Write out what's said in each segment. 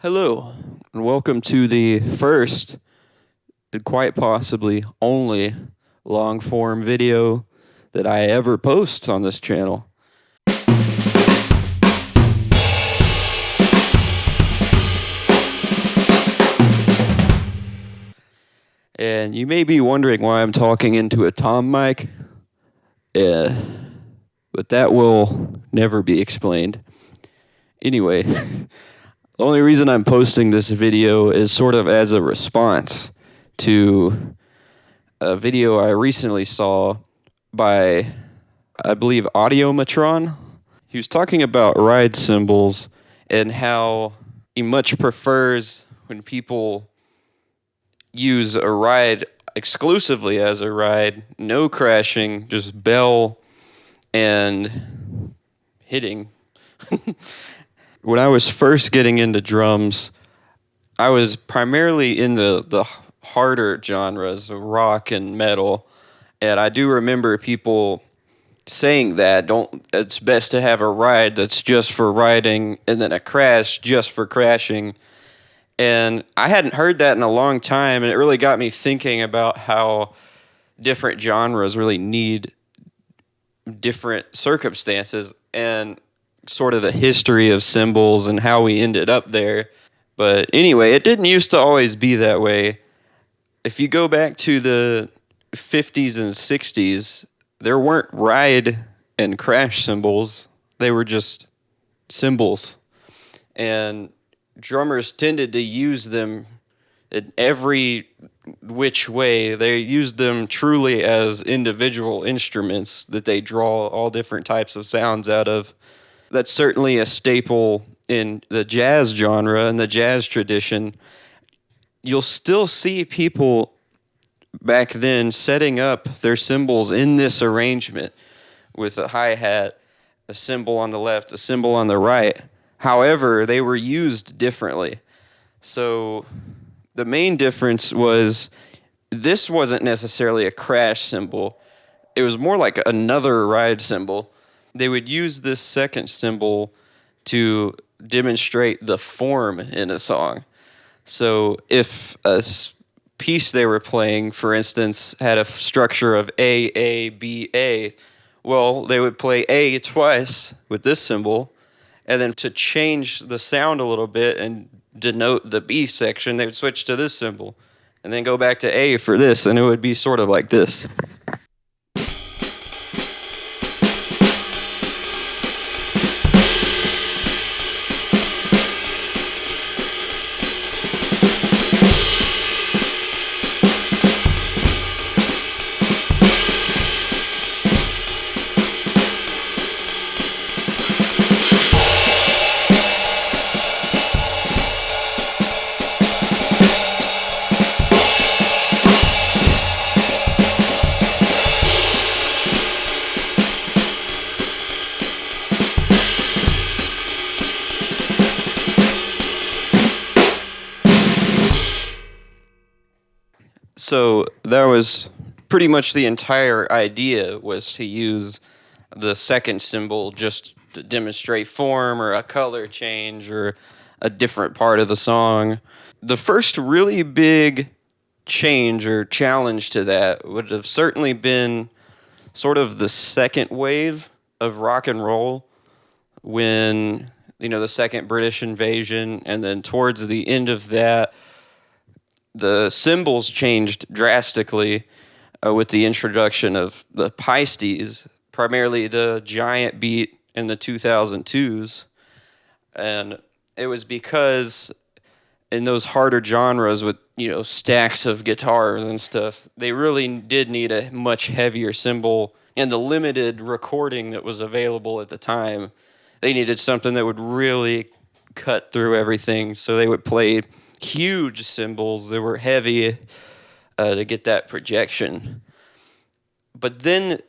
Hello, and welcome to the first, and quite possibly only, long form video that I ever post on this channel. And you may be wondering why I'm talking into a tom mic, but that will never be explained. Anyway, the only reason I'm posting this video is sort of as a response to a video I recently saw by, I believe, Audiomatron. He was talking about ride cymbals and how he much prefers when people use a ride exclusively as a ride, no crashing, just bell and hitting. When I was first getting into drums, I was primarily in the harder genres, rock and metal, and I do remember people saying that it's best to have a ride that's just for riding and then a crash just for crashing. And I hadn't heard that in a long time, and it really got me thinking about how different genres really need different circumstances and sort of the history of cymbals and how we ended up there. But anyway, it didn't used to always be that way. If you go back to the 50s and 60s, there weren't ride and crash cymbals. They were just cymbals. And drummers tended to use them in every which way. They used them truly as individual instruments that they draw all different types of sounds out of. That's certainly a staple in the jazz genre and the jazz tradition. You'll still see people back then setting up their cymbals in this arrangement with a hi-hat, a cymbal on the left, a cymbal on the right. However, they were used differently. So the main difference was this wasn't necessarily a crash cymbal. It was more like another ride cymbal. They would use this second cymbal to demonstrate the form in a song. So if a piece they were playing, for instance, had a structure of A, B, A, well, they would play A twice with this cymbal, and then to change the sound a little bit and denote the B section, they would switch to this cymbal, and then go back to A for this, and it would be sort of like this. So that was pretty much the entire idea, was to use the second cymbal just to demonstrate form or a color change or a different part of the song. The first really big change or challenge to that would have certainly been sort of the second wave of rock and roll, when, the second British invasion, and then towards the end of that, the cymbals changed drastically with the introduction of the Pisces, primarily the giant beat in the 2002s. And it was because in those harder genres with, stacks of guitars and stuff, they really did need a much heavier cymbal. And the limited recording that was available at the time, they needed something that would really cut through everything. So they would play huge cymbals that were heavy to get that projection. But then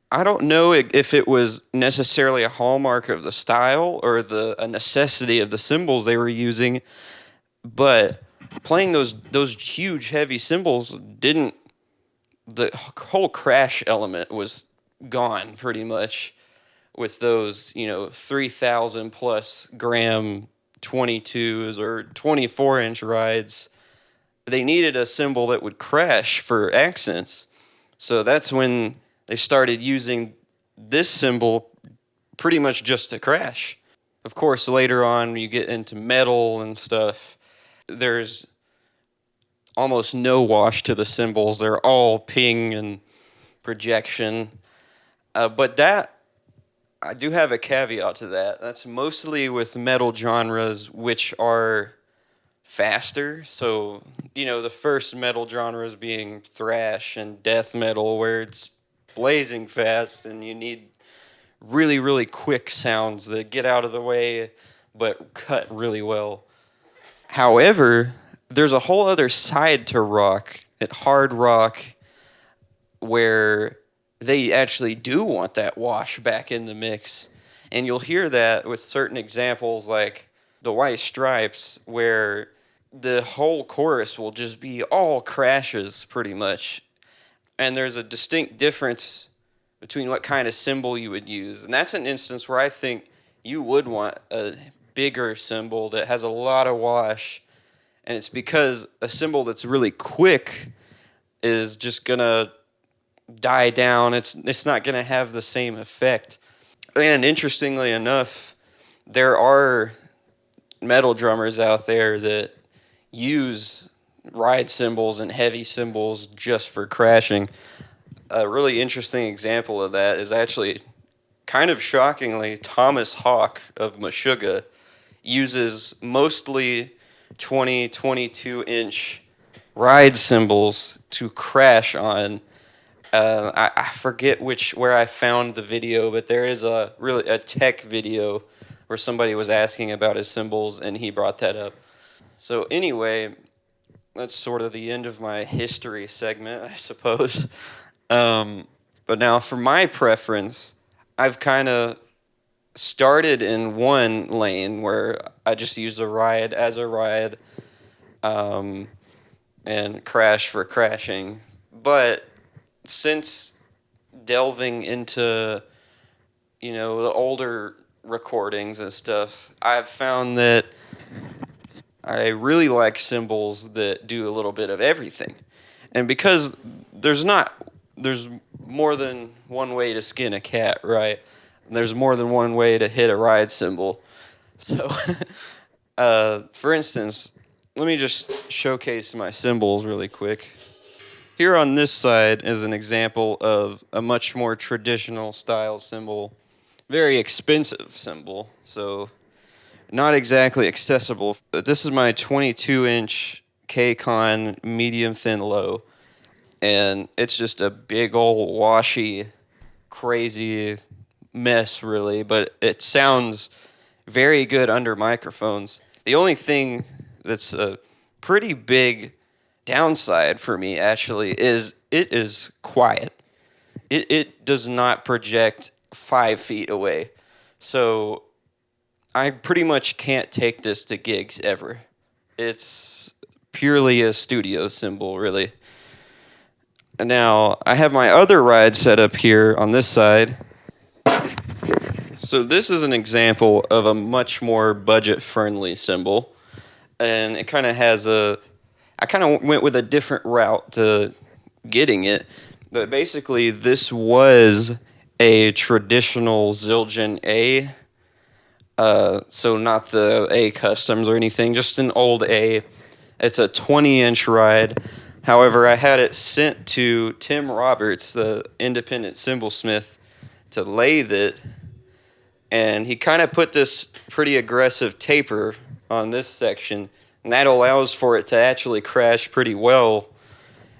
I don't know if it was necessarily a hallmark of the style or a necessity of the cymbals they were using, but playing those huge heavy cymbals the whole crash element was gone pretty much with those 3,000 plus gram 22s or 24-inch rides, they needed a cymbal that would crash for accents. So that's when they started using this cymbal pretty much just to crash. Of course, later on, when you get into metal and stuff, there's almost no wash to the cymbals. They're all ping and projection. But that, I do have a caveat to that. That's mostly with metal genres, which are faster. So, the first metal genres being thrash and death metal, where it's blazing fast and you need really, really quick sounds that get out of the way but cut really well. However, there's a whole other side to rock, at hard rock, where they actually do want that wash back in the mix. And you'll hear that with certain examples like the White Stripes, where the whole chorus will just be all crashes pretty much. And there's a distinct difference between what kind of cymbal you would use. And that's an instance where I think you would want a bigger cymbal that has a lot of wash. And it's because a cymbal that's really quick is just going to die down. It's not going to have the same effect. And interestingly enough, there are metal drummers out there that use ride cymbals and heavy cymbals just for crashing. A really interesting example of that is actually, kind of shockingly, Thomas Hawk of Meshuggah uses mostly 22-inch ride cymbals to crash on. I forget where I found the video, but there is a tech video where somebody was asking about his cymbals and he brought that up. So anyway, that's sort of the end of my history segment, I suppose. But now for my preference, I've kind of started in one lane where I just used a ride as a ride, and crash for crashing. But since delving into, the older recordings and stuff, I've found that I really like cymbals that do a little bit of everything. And because there's more than one way to skin a cat, right? There's more than one way to hit a ride cymbal. So, for instance, let me just showcase my cymbals really quick. Here on this side is an example of a much more traditional style cymbal, very expensive cymbal, so not exactly accessible. This is my 22-inch K-Con medium thin low, and it's just a big old washy, crazy mess, really, but it sounds very good under microphones. The only thing that's a pretty big downside for me, actually, is it is quiet. It does not project 5 feet away. So I pretty much can't take this to gigs ever. It's purely a studio cymbal, really. Now, I have my other ride set up here on this side. So this is an example of a much more budget-friendly cymbal. And it kind of has I kind of went with a different route to getting it. But basically, this was a traditional Zildjian A. So not the A Customs or anything, just an old A. It's a 20-inch ride. However, I had it sent to Tim Roberts, the independent cymbalsmith, to lathe it. And he kind of put this pretty aggressive taper on this section, and that allows for it to actually crash pretty well.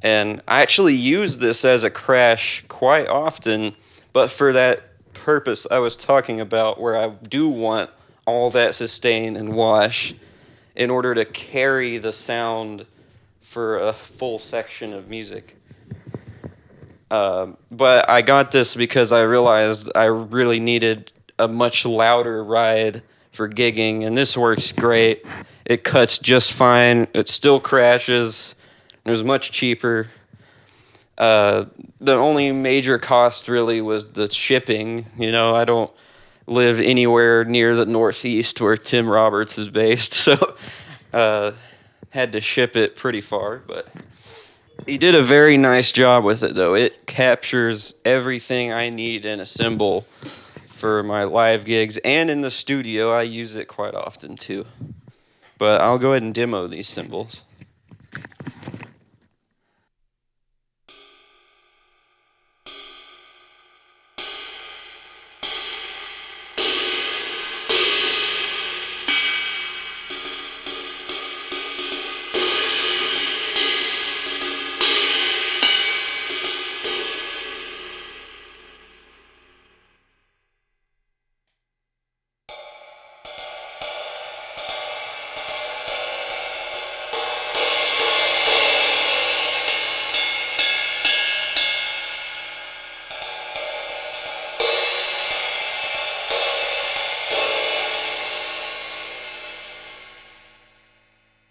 And I actually use this as a crash quite often, but for that purpose I was talking about, where I do want all that sustain and wash in order to carry the sound for a full section of music. But I got this because I realized I really needed a much louder ride for gigging, and this works great. It cuts just fine. It still crashes. It was much cheaper. The only major cost really was the shipping. I don't live anywhere near the Northeast where Tim Roberts is based, so had to ship it pretty far, but he did a very nice job with it, though. It captures everything I need in a cymbal for my live gigs, and in the studio, I use it quite often, too. But I'll go ahead and demo these cymbals.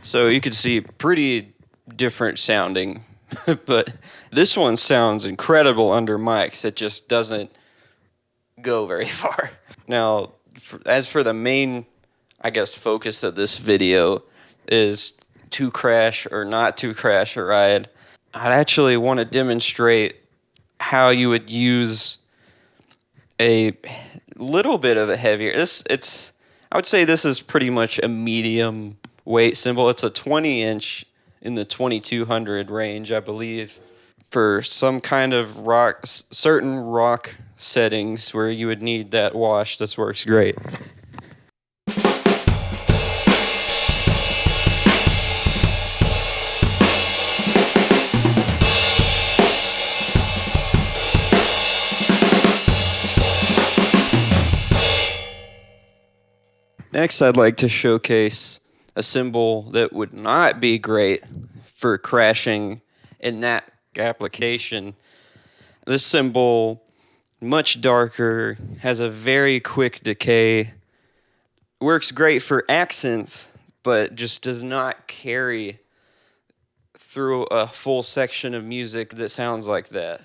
So you can see pretty different sounding, but this one sounds incredible under mics. It just doesn't go very far. Now, as for the main, I guess, focus of this video is to crash or not to crash a ride. I'd actually want to demonstrate how you would use a little bit of a heavier. I would say this is pretty much a medium weight cymbal. It's a 20-inch in the 2200 range, I believe, for some kind of certain rock settings where you would need that wash. This works great. Next, I'd like to showcase a cymbal that would not be great for crashing in that application. This cymbal, much darker, has a very quick decay, works great for accents, but just does not carry through a full section of music that sounds like that.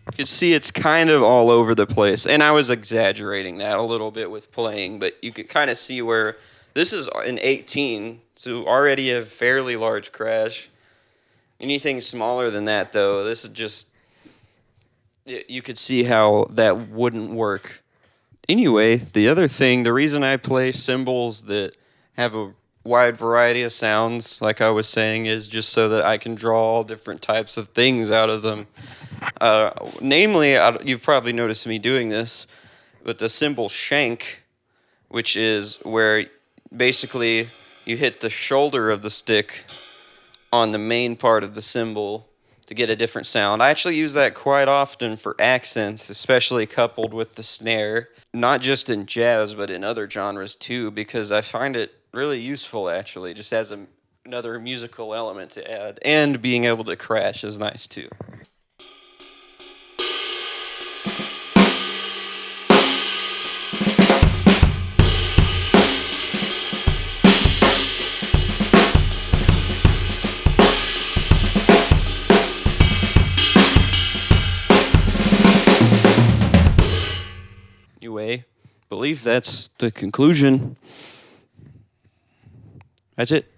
You can see it's kind of all over the place, and I was exaggerating that a little bit with playing, but you could kind of see where this is an 18, so already a fairly large crash. Anything smaller than that, though, this is just, you could see how that wouldn't work. Anyway, the reason I play cymbals that have a wide variety of sounds, like I was saying, is just so that I can draw all different types of things out of them. Namely, you've probably noticed me doing this, but the cymbal shank, which is where basically you hit the shoulder of the stick on the main part of the cymbal to get a different sound. I actually use that quite often for accents, especially coupled with the snare, not just in jazz, but in other genres too, because I find it really useful, actually, just as another musical element to add. And being able to crash is nice too. Anyway, believe that's the conclusion. That's it.